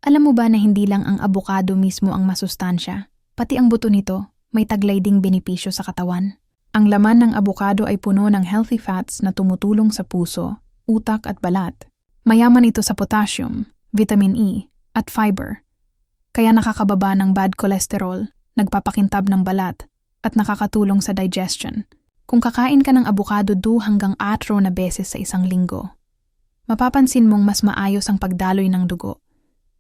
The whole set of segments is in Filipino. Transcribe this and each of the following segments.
Alam mo ba na hindi lang ang abukado mismo ang masustansya, pati ang buto nito may taglay ding benepisyo sa katawan. Ang laman ng abukado ay puno ng healthy fats na tumutulong sa puso, utak at balat. Mayaman ito sa potassium, vitamin E, at fiber. Kaya nakakababa ng bad cholesterol, nagpapakintab ng balat, at nakakatulong sa digestion. Kung kakain ka ng abukado 2 hanggang 4 na beses sa isang linggo, mapapansin mong mas maayos ang pagdaloy ng dugo,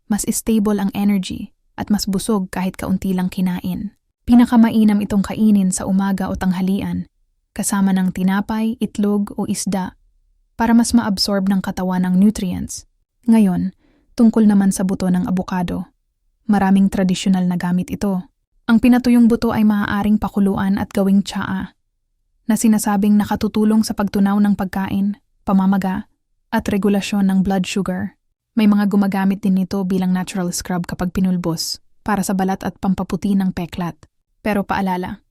mas stable ang energy, at mas busog kahit kaunti lang kinain. Pinakamainam itong kainin sa umaga o tanghalian, kasama ng tinapay, itlog o isda, para mas maabsorb ng katawan ng nutrients. Ngayon, tungkol naman sa buto ng abukado. Maraming tradisyonal na gamit ito. Ang pinatuyong buto ay maaaring pakuluan at gawing tsaa, na sinasabing nakatutulong sa pagtunaw ng pagkain, pamamaga, at regulasyon ng blood sugar. May mga gumagamit din nito bilang natural scrub kapag pinulbos, para sa balat at pampaputi ng peklat. Pero paalala,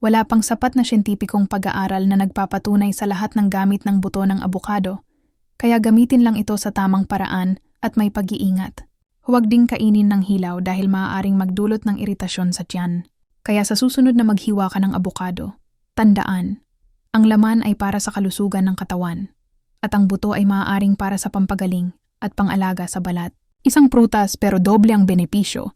wala pang sapat na siyentipikong pag-aaral na nagpapatunay sa lahat ng gamit ng buto ng abukado, kaya gamitin lang ito sa tamang paraan at may pag-iingat. Huwag ding kainin ng hilaw dahil maaaring magdulot ng iritasyon sa tiyan. Kaya sa susunod na maghiwa ka ng abukado, tandaan, ang laman ay para sa kalusugan ng katawan, at ang buto ay maaaring para sa pampagaling at pang-alaga sa balat. Isang prutas pero doble ang benepisyo,